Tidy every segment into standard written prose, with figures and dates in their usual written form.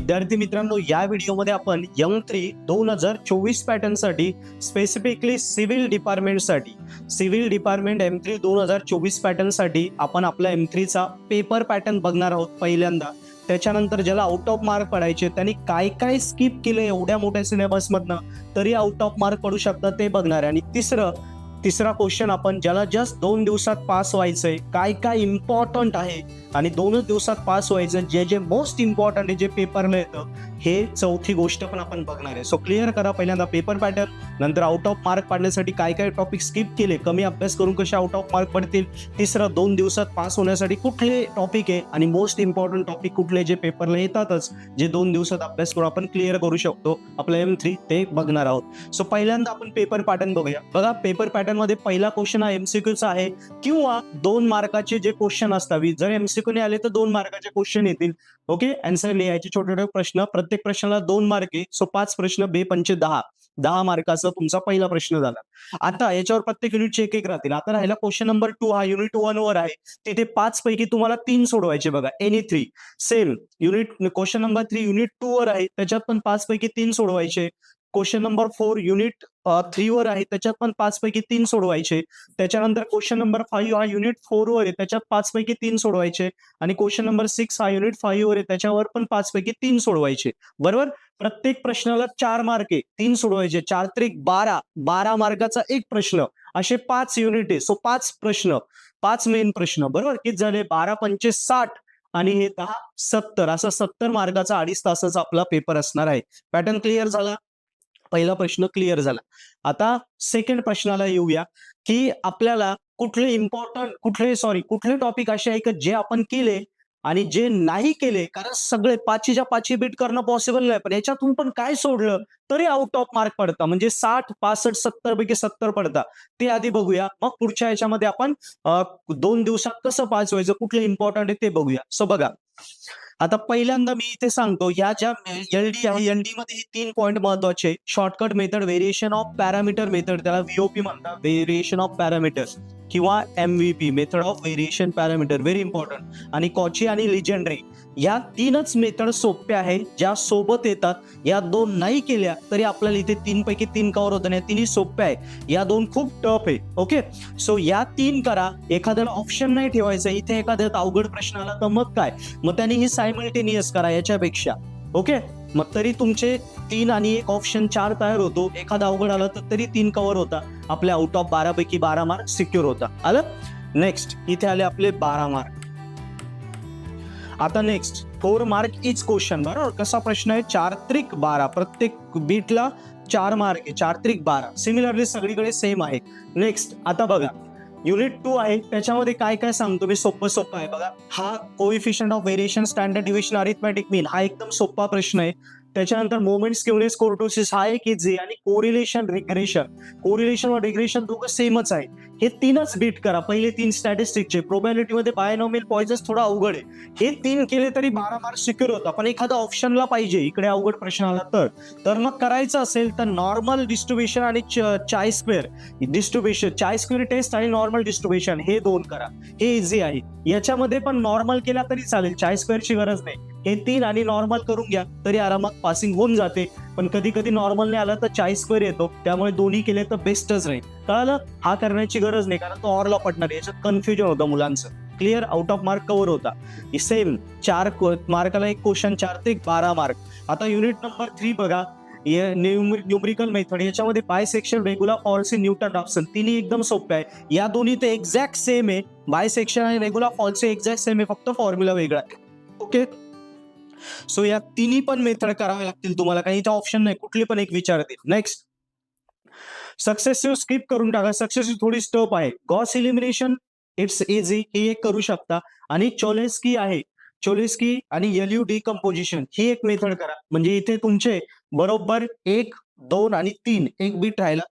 विद्यार्थी मित्रांनो, या व्हिडिओमध्ये आपण M3 2024 पॅटर्नसाठी स्पेसिफिकली सिव्हिल डिपार्टमेंट M3 2024 पॅटर्नसाठी आपण आपला M3चा पेपर पॅटर्न बघणार आहोत पहिल्यांदा. त्याच्यानंतर ज्याला आउट ऑफ मार्क पडायचे त्यांनी काय काय स्किप केले एवढ्या मोठ्या सिलेबसमधनं तरी आउट ऑफ मार्क पडू शकतात ते बघणार आहे. आणि तिसरा क्वेश्चन आपण ज्याला जस्ट 2 दिवसात पास व्हायचंय, काय काय इम्पॉर्टंट आहे आणि 2च दिवसात पास व्हायचं, जे जे मोस्ट इम्पॉर्टंट आहे जे पेपरला येतं, हे चौथी गोष्ट पण आपण बघणार आहे. सो क्लिअर करा पहिल्यांदा पेपर पॅटर्न, नंतर आउट ऑफ मार्क पाडण्यासाठी काय काय टॉपिक स्किप केले, कमी अभ्यास करून कसे आउट ऑफ मार्क पडतील, तिसरं 2 दिवसात पास होण्यासाठी कुठले टॉपिक आहे आणि मोस्ट इम्पॉर्टंट टॉपिक कुठले जे पेपरला येतातच, जे 2 दिवसात अभ्यास करून आपण क्लिअर करू शकतो आपलं M3, ते बघणार आहोत. सो पहिल्यांदा आपण पेपर पॅटर्न बघूया. बघा, पेपर पॅटर्न मध्ये पहिला क्वेश्चन हा MCQचा आहे किंवा 2 मार्काचे जे क्वेश्चन असतात. जर MCQ ने आले तर 2 मार्काचे क्वेश्चन येतील. ओके, आन्सर लिहायचे छोटे छोटे प्रश्न, प्रत्येक प्रश्नाला 2 मार्क आहे. सो 5 प्रश्न, 2 पंचे 10 मार्काचा तुमचा पहिला प्रश्न झाला. आता याच्यावर प्रत्येक युनिटचे एक राहतील. आता राहिला क्वेश्चन नंबर 2, हा युनिट 1 वर आहे. तिथे 5 पैकी तुम्हाला 3 सोडवायचे. बघा, any 3. Same question number 3 unit 2 वर आहे, त्याच्यात पण 5 पैकी 3 सोडवायचे. क्वेश्चन नंबर 4 युनिट 3 वर आहे, त्याच्यात पण 5 पैकी 3 सोडवायचे. त्याच्यानंतर क्वेश्चन नंबर 5 हा युनिट 4 वर आहे, त्याच्यात 5 पैकी 3 सोडवायचे. आणि क्वेश्चन नंबर 6 हा युनिट 5 वर आहे, त्याच्यावर पण 5 पैकी 3 सोडवायचे. बरोबर, प्रत्येक प्रश्नाला 4 मार्क आहे, 3 सोडवायचे. 4 त्रिक 12 मार्काचा एक प्रश्न. असे 5 युनिट आहे. सो 5 प्रश्न, 5 मेन प्रश्न. बरोबर, किती झाले? 12 पंचे 60 आणि हे 10 70, असं 70 मार्काचा 2.5 तासाचा आपला पेपर असणार आहे. पॅटर्न क्लिअर झाला, पहिला प्रश्न क्लिअर झाला. आता सेकंड प्रश्नाला येऊया, की आपल्याला कुठले टॉपिक असे आहे की जे आपण केले आणि जे नाही केले, कारण सगळे 5च्या 5 बीट करणं पॉसिबल नाही, पण याच्यातून पण काय सोडलं तरी आउट ऑफ मार्क पडता, म्हणजे 60 65 70 पैकी 70 पडता. ते आधी बघूया, मग पुढच्या याच्यामध्ये आपण 2 दिवसात कसं पास व्हायचं, कुठले इम्पॉर्टंट आहे ते बघूया. सो बघा, आता पहिल्यांदा मी इथे सांगतो, ह्या ज्या LD आहे, LD मध्ये 3 पॉइंट महत्वाचे. Shortcut method, variation of parameter method, त्याला VOP म्हणतात, व्हेरिएशन ऑफ पॅरामीटर, किंवा MVP, method of variation parameter, very important. आणि कॉची आणि लिजेंड्री, या 3च मेथड सोप्या आहेत, ज्या सोबत येतात. या 2 नाही केल्या तरी आपल्याला इथे 3 पैकी 3 कव्हर होतं. या 3ही सोप्या आहे, या 2 खूप टफ आहे. ओके, सो या 3 करा. एखाद्याला ऑप्शन नाही ठेवायचं, इथे एखाद्यात अवघड प्रश्न आला तर मग काय, मग त्यांनी ही सायमल्टेनियस करा याच्यापेक्षा. ओके, मग तरी तुमचे 3 आणि 1 ऑप्शन 4 तयार होतो. एखादा अवघड आला तर तरी 3 कव्हर होता. आपले आउट ऑफ 12 पैकी 12 मार्क सिक्युअर होता. आलं? नेक्स्ट इथे आले आपले 12 मार्क. आता नेक्स्ट 4 मार्क इच क्वेश्चन. बरोबर, कसा प्रश्न आहे? 4 त्रिक 12, प्रत्येक बीटला 4 मार्क आहे. 4 त्रिक 12, सिमिलरली सगळीकडे सेम आहे. नेक्स्ट आता बघा, युनिट 2 आहे, त्याच्यामध्ये काय काय सांगतो मी, सोपं आहे. बघा, हा coefficient of variation, standard deviation, arithmetic mean, हा एकदम सोपा प्रश्न आहे. त्याच्यानंतर मोमेंट्स, स्क्यूनेस, कोर्टोसिस, हा एक इझी. आणि कोरिलेशन व रिग्रेशन दोघं सेमच आहे. हे 3च बीट करा. पहिले 3 स्टॅटिस्टिकचे. प्रोबॅबिलिटी मध्ये बायनॉमियल पॉइजन्स थोडा अवघड आहे, हे 3 केले तरी 12 मार्क सिक्युअर होता. पण एखादा ऑप्शनला पाहिजे, इकडे अवघड प्रश्न आला तर मग करायचं असेल तर नॉर्मल डिस्ट्रीब्युशन आणि चाय स्क्वेअर डिस्ट्रीब्युशन, चाय स्क्वेअर टेस्ट आणि नॉर्मल डिस्ट्रीब्युशन, हे 2 करा. हे इझी आहे. याच्यामध्ये पण नॉर्मल केला तरी चालेल, चाय स्क्वेअरची गरज नाही. हे 3 आणि नॉर्मल करून घ्या तरी आरामात पासिंग होऊन जाते. पण कधी कधी नॉर्मल नाही आला तर चाय स्क्वेअर येतो, त्यामुळे दोन्ही केले तर बेस्टच राहील. कळालं? हा करण्याची गरज नाही, कारण तो ऑरला पडणार आहे. याच्यात कन्फ्युजन होतं मुलांचं. Clear? Out of mark cover होता. सेम 4 मार्काला एक क्वेश्चन, 4 ते 12 मार्क. आता युनिट नंबर 3 बघा, न्यूमरिकल मेथड. याच्यामध्ये बायसेक्शन, रेग्युलर, फॉल्स, न्यूटन रॅप्सन, तिन्ही एकदम सोपे आहे. या दोन्ही ते एक्झॅक्ट सेम आहे. बायसेक्शन आणि रेग्युलर, फॉल्स एक्झॅक्ट सेम आहे, फक्त फॉर्म्युला वेगळा आहे. ओके, सो या तिन्ही पण मेथड करावे लागतील तुम्हाला, काही इथे ऑप्शन नाही, कुठली पण एक विचारतील. नेक्स्ट, सक्सेसिव्ह स्किप करून टाका. सक्सेसिव्ह थोडी स्टप आहे. गॉस इलिमिनेशन, इट्स इझी, हे एक करू शकता. आणि चोलेस्की आहे, चोलेस्की आणि LU डिकम्पोजिशन, ही एक मेथड करा. म्हणजे इथे तुमचे बरोबर 1, 2 आणि 3 एक बीट राहिला.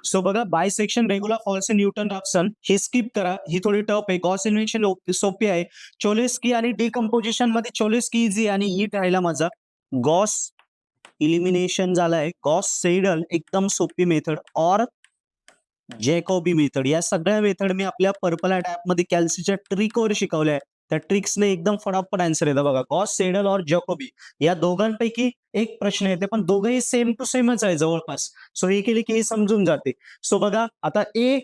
सो बघा, बायसेक्शन, रेग्युलर, फॉल्स, न्यूटन रॅप्सन, हे स्किप करा, ही थोडी टफ आहे. गॉस इलिमिनेशन सोपी आहे. चोलेस्की आणि डिकम्पोजिशन मध्ये चोलेस्की इझी आणि ही राहिला माझा गॉस इलिमिनेशन झालाय. गॉस सेडल एकदम सोपी मेथड, और जॅकोबी मेथड. या सगळ्या मेथड मी आपल्या पर्पल ऍप मध्ये कॅल्सीच्या ट्रिकवर शिकवल्या आहे, त्या ट्रिक्सने एकदम फटाफट आन्सर येतं बघा. गॉस, सेडल और जॅकोबी या दोघांपैकी एक प्रश्न येते, पण दोघंही सेम टू सेमच आहे जवळपास. सो हे केले की हे समजून जाते. सो बघा आता ए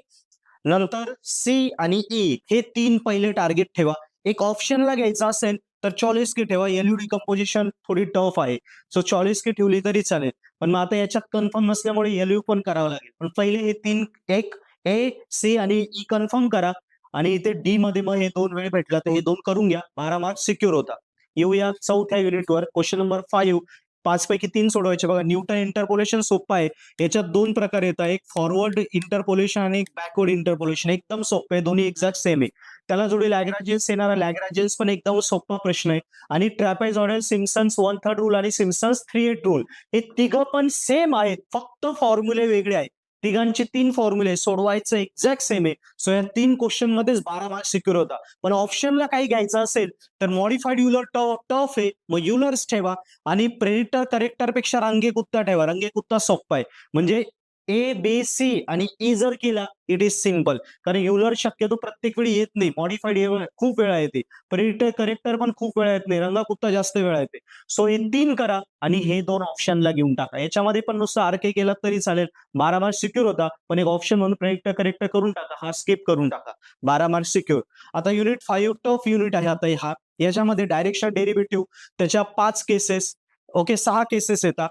नंतर सी आणि ई हे 3 पहिले टार्गेट ठेवा. एक ऑप्शनला घ्यायचा असेल तर चॉलिस्की ठेवा. एलयू कंपोजिशन थोडी टफ आहे. सो चॉलिस्की ठेवली तरी चालेल. पण मग आता याच्यात कन्फर्म नसल्यामुळे एलयू पण करावं लागेल. पण पहिले हे 3 एक ए, सी आणि ई कन्फर्म करा आणि इथे डी मध्ये मग हे 2 वेळ भेटला तर हे 2 करून घ्या. 12 मार्क्स सिक्युअर होता. येऊया चौथ्या युनिटवर. क्वेश्चन नंबर 5 5 पैकी 3 सोडवायचे बघा. न्यूटन इंटरपोलेशन सोपं आहे. याच्यात 2 प्रकार येतात. एक फॉरवर्ड इंटरपोलेशन आणि एक बॅकवर्ड इंटरपोलेशन. एकदम सोपं आहे. दोन्ही एक्झॅक्ट सेम आहे. त्याला जोडी लॅग्रांजियन्स येणारा लॅग्रांजियन्स पण एकदम सोपा प्रश्न आहे. आणि ट्रॅपेझॉइडल, सिम्पसन्स 1/3 रूल आणि सिम्पसन्स 3/8 रूल हे तिघं पण सेम आहेत. फक्त फॉर्म्युले वेगळे आहेत. तिघांचे 3 फॉर्म्युले सोडवायचं एक्झॅक्ट सेम आहे. सो या 3 क्वेश्चन मध्येच 12 मार्क्स सिक्युअर होता. पण ऑप्शनला काही घ्यायचं असेल तर मॉडिफाईड युलर टफ आहे. मग युलर्स ठेवा आणि प्रेडिक्टर करेक्टर पेक्षा रंगे कुत्ता ठेवा. रंगे कुत्ता सोप्पा आहे. म्हणजे ए, बी, सी आणि ई जर केला इट इज सिम्पल. कारण युलर शक्यतो प्रत्येक वेळी येत नाही. मॉडिफाईड खूप वेळा येते. प्रेडिक्टर करेक्टर पण खूप वेळा येत नाही. रंगा कुत्ता जास्त वेळा येते. सो हे 3 करा आणि हे 2 ऑप्शनला घेऊन टाका. याच्यामध्ये पण नुसतं आरके केला तरी चालेल. 12 मार्क्स सिक्युअर होता. पण एक ऑप्शन म्हणून प्रेडिक्टर करेक्टर करून टाका. हा स्किप करून टाका. 12 मार्क्स सिक्युअर. आता युनिट 5 टफ युनिट आहे आता हा. याच्यामध्ये डायरेक्शन डेरिव्हेटिव्ह त्याच्या 5 केसेस ओके 6 केसेस येतात.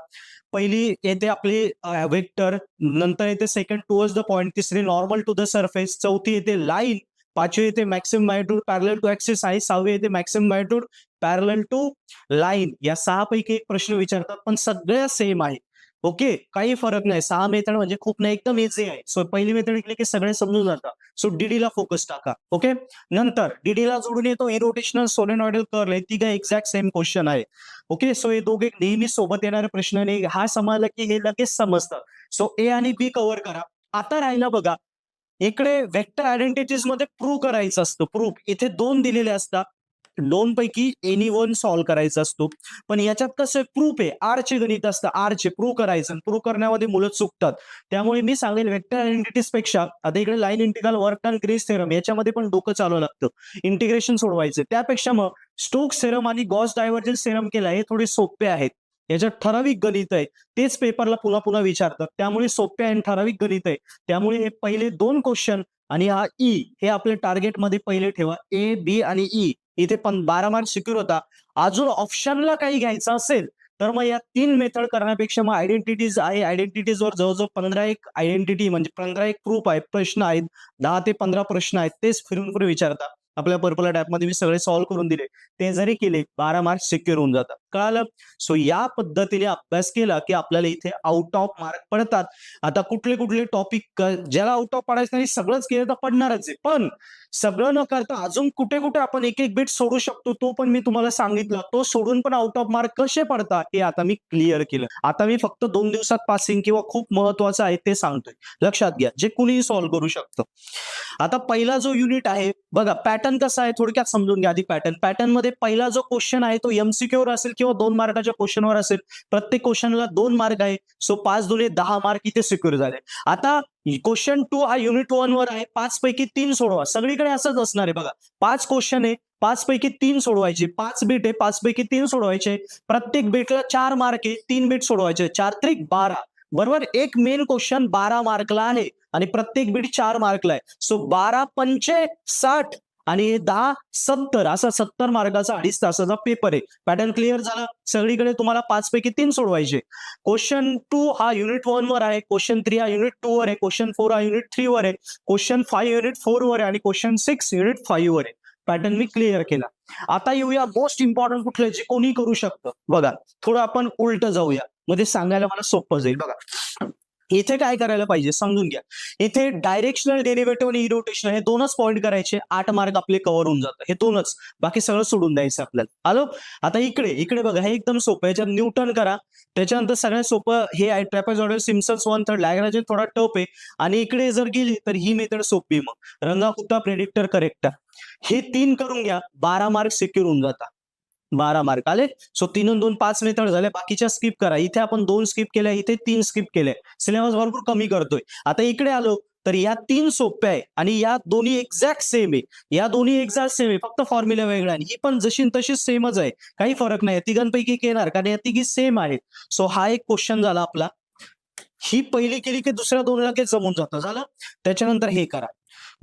पहिली येते आपली वेक्टर, नंतर येते सेकंड टुवर्ड्स द पॉइंट, तिसरी नॉर्मल टू द सरफेस, चौथी येते लाईन, पाचवी येते maximum magnitude parallel to axis आहे, सहावी येते maximum magnitude parallel to line. या 6 पैकी एक प्रश्न विचारतात पण सगळ्या सेम आहे. ओके काही फरक नाही. 6 मेथड म्हणजे खूप नाही एकदम इझी आहे. सो पहिली मेथड केली की सगळे समजून जातात. सो डीडी ला फोकस टाका. ओके नंतर डीडी ला जोडून येतो इरोटेशनल सोलेनॉइडल कर्ल आहे. ती काय एक्झॅक्ट सेम क्वेश्चन आहे. ओके सो हे दोघे नेहमी सोबत येणारे प्रश्न नाही. हा समजला की हे लगेच समजतं. सो ए आणि बी कव्हर करा. आता राहिला बघा इकडे वेक्टर आयडेंटिटीज मध्ये प्रूव्ह करायचं असतं. प्रूफ इथे 2 दिलेले असतात. 2 पैकी एनी वन सॉल्व्ह करायचा असतो. पण याच्यात कसं प्रूफ आहे आर चे गणित असतं. आर चे प्रूव्ह करायचं. प्रूव्ह करण्यामध्ये मुलं चुकतात. त्यामुळे मी सांगेल वेक्टर आयडेंटिटीज पेक्षा आता इकडे line integral, work done, Green's theorem याच्यामध्ये पण डोकं चालवं लागतं. इंटिग्रेशन सोडवायचं. त्यापेक्षा मग स्टोक्स थेरम आणि गॉस डायव्हर्जन्स थेरम केला हे थोडे सोपे आहेत. याच्यात ठराविक गणित आहे. तेच पेपरला पुन्हा पुन्हा विचारतात. त्यामुळे सोपे आणि ठराविक गणित आहे. त्यामुळे हे पहिले 2 क्वेश्चन आणि हा ई हे आपल्या टार्गेटमध्ये पहिले ठेवा. ए, बी आणि ई इथे पण 12 मार्क्स सिक्युअर होता. अजून ऑप्शनला काही घ्यायचं असेल तर मग या 3 मेथड करण्यापेक्षा मग आयडेंटिटीज आहे. आयडेंटिटीजवर जवळजवळ 15 एक आयडेंटिटी म्हणजे 15 एक प्रूफ आहे. प्रश्न आहेत. 10 ते 15 प्रश्न आहेत. तेच फिरून फिरून विचारतात. आपल्या पर्पल मध्ये मी सगळे सॉल्व्ह करून दिले. ते जरी केले 12 मार्क्स सिक्युअर होऊन जातात. कळालं? सो या पद्धतीने अभ्यास केला की आपल्याला इथे आउट ऑफ मार्क पडतात. आता कुठले कुठले टॉपिक ज्याला आउट ऑफ पडायचं नाही सगळंच केलं तर पडणारच आहे. पण सगळं न करता अजून कुठे कुठे आपण एक एक बीट सोडू शकतो तो पण मी तुम्हाला सांगितलं. तो सोडून पण आउट ऑफ मार्क कसे पडतात हे आता मी क्लिअर केलं. आता मी फक्त 2 दिवसात पासिंग किंवा खूप महत्वाचं आहे ते सांगतोय. लक्षात घ्या जे कुणीही सॉल्व्ह करू शकतं. आता पहिला जो युनिट आहे बघा पॅटर्न कसा आहे थोडक्यात समजून घ्या आधी. पॅटर्न मध्ये पहिला जो क्वेश्चन आहे तो एमसीक्यू वर असेल किंवा 2 मार्काच्या क्वेश्चनवर असेल. प्रत्येक क्वेश्चनला 2 मार्क आहे. सो 5 दुने 10 मार्क इथे सिक्युअर झाले. आता क्वेश्चन 2 हा युनिट 1 वर आहे. 5 पैकी 3 सोडवा. सगळीकडे असंच असणार आहे बघा. 5 क्वेश्चन आहे. 5 पैकी 3 सोडवायचे. 5 बीट आहे. 5 पैकी 3 सोडवायचे. प्रत्येक बीटला 4 मार्क आहे. 3 बीट सोडवायचे. 4 त्रिक 12 बरोबर. एक मेन क्वेश्चन 12 मार्कला आहे आणि प्रत्येक बीट 4 मार्कला आहे. सो 12 पंचे 60 आणि 10 70 असा 70 मार्काचा 2.5 तासाचा पेपर आहे. पॅटर्न क्लिअर झाला. सगळीकडे तुम्हाला 5 पैकी 3 सोडवायचे. क्वेश्चन 2 हा युनिट 1 वर आहे. क्वेश्चन 3 हा युनिट 2 वर आहे. क्वेश्चन 4 हा युनिट 3 वर आहे. क्वेश्चन 5 युनिट 4 वर आहे आणि क्वेश्चन 6 युनिट 5 वर आहे. पॅटर्न मी क्लिअर केला. आता येऊया मोस्ट इम्पॉर्टंट कुठले जे कोणी करू शकतं. बघा थोडं आपण उलट जाऊया मध्ये सांगायला मला सोपं जाईल. बघा इथे काय करायला पाहिजे समजून घ्या. इथे डायरेक्शनल डेरिव्हेटिव्ह आणि इरोटेशनल हे 2च पॉईंट करायचे. 8 मार्क आपले कव्हर होऊन जातात. हे 2च बाकी सगळं सोडून द्यायचं आपल्याला. आलो आता इकडे बघा हे एकदम सोपं आहे. याच्यात न्यूटन करा. त्याच्यानंतर सगळ्यात सोपं हे आहे ट्रॅपेझॉइडल, सिम्पसन्स 1/3 लॅग्रांजियन थोडा टफ आहे. आणि इकडे जर गेली तर ही मेथड सोपी. मग रंगाकुत्ता, प्रेडिक्टर, करेक्टर हे 3 करून घ्या. 12 मार्क सिक्युअर होऊन जातात. 12 मार्क आले. सो 3 आणि 2 5 मेथड झाले. बाकीच्या स्किप करा. इथे आपण 2 स्किप केल्या. इथे 3 स्किप केले. सिलेबस भरपूर कमी करतोय. आता इकडे आलो तर या 3 सोप्या आहे आणि या दोन्ही एक्झॅक्ट सेम आहे. या दोन्ही एक्झॅक्ट सेम आहे, फक्त फॉर्म्युला वेगळा आहे. ही पण जशी न तशी सेमच आहे. काही फरक नाही. तिघांपैकी एक येणार कारण या तिघी सेम आहेत. सो हा एक क्वेश्चन झाला आपला. ही पहिली केली की दुसऱ्या दोन लगेच जमून जातं. झालं. त्याच्यानंतर हे करा.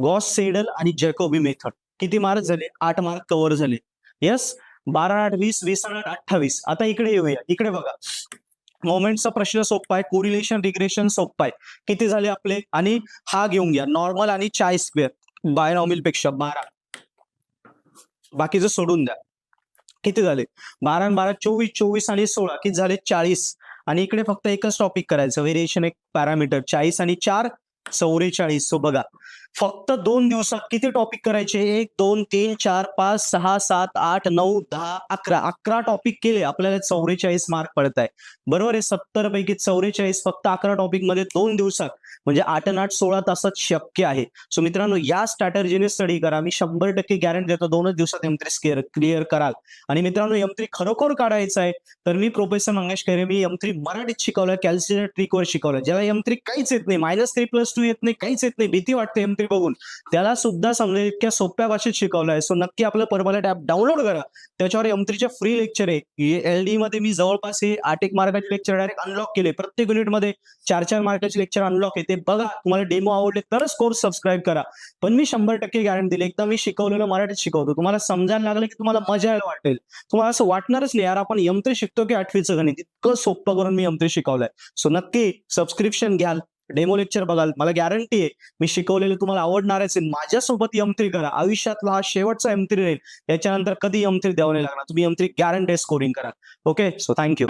गॉस सेडल आणि जॅकोबी मेथड. किती मार्क झाले? 8 मार्क कव्हर झाले. येस. 12 8 20 20 8 28. आता इकडे येऊया. इकडे बघा. मोमेंटचा प्रश्न सोपा आहे. कोरिलेशन रिग्रेशन सोपा आहे. किती झाले आपले? आणि हा घेऊन घ्या. नॉर्मल आणि चाय स्क्वेअर बायनॉमिल पेक्षा 12. बाकीचं सोडून द्या. किती झाले? 12 आणि 12 24 24 आणि 16 किती झाले? 40. आणि इकडे फक्त एकच टॉपिक करायचं. व्हेरिएशन एक पॅरामीटर 40 आणि 4 44. सो बघा फक्त 2 दिवसात किती टॉपिक करायचे? 1 2 3 4 5 6 7 8 9 10 11. 11 टॉपिक केले आपल्याला 44 मार्क पडत आहे. बरोबर आहे. 70 पैकी 44 फक्त 11 टॉपिक मध्ये 2 दिवसात, म्हणजे 8 आणि 8 16 तासात शक्य आहे. सो मित्रांनो या स्ट्रॅटर्जीने स्टडी करा. मी 100% गॅरंटी देतो 2च दिवसात M3 क्लिअर कराल. आणि मित्रांनो M3 खरोखर काढायचं आहे तर मी प्रोफेसर मंगेश खैरे, मी M3 मराठीत शिकवलंय, कॅल्क्युलेटर ट्रिकवर शिकवलंय. ज्याला M3 काहीच येत नाही, -3+2 येत नाही, काहीच येत नाही, भीती वाटते M3 बघून, त्याला सुद्धा समजेल इतक्या सोप्या भाषेत शिकवलंय. सो नक्की आपलं परमानेंट ॲप डाउनलोड करा. त्याच्यावर M3चे फ्री लेक्चर आहे. LD मध्ये मी जवळपास हे 8 मार्काचे लेक्चर डायरेक्ट अनलॉक केले. प्रत्येक युनिटमध्ये 4 मार्काचे लेक्चर अनलॉक आहे. ते बघा. तुम्हाला डेमो आवडले तरच कोर्स सबस्क्राईब करा. पण मी 100% गॅरंटी दिली. एकदा मी शिकवलेलं मराठीत शिकवतो. तुम्हाला समजायला लागलं की तुम्हाला मजा यायला वाटेल. तुम्हाला असं वाटणारच नाही यार आपण M3 शिकतो की 8वीचं गणित. इतकं सोपं करून मी M3 शिकवलंय. सो नक्की सबस्क्रिप्शन घ्याल, डेमो लेक्चर बघाल. मला गॅरंटी आहे मी शिकवलेलं तुम्हाला आवडणारच आहे. माझ्यासोबत M3 करा. आयुष्यातला हा शेवटचा M3 राहील. याच्यानंतर कधी M3 द्यावं नाही लागणार. तुम्ही M3 गॅरंटी स्कोरिंग करा. ओके. So thank you.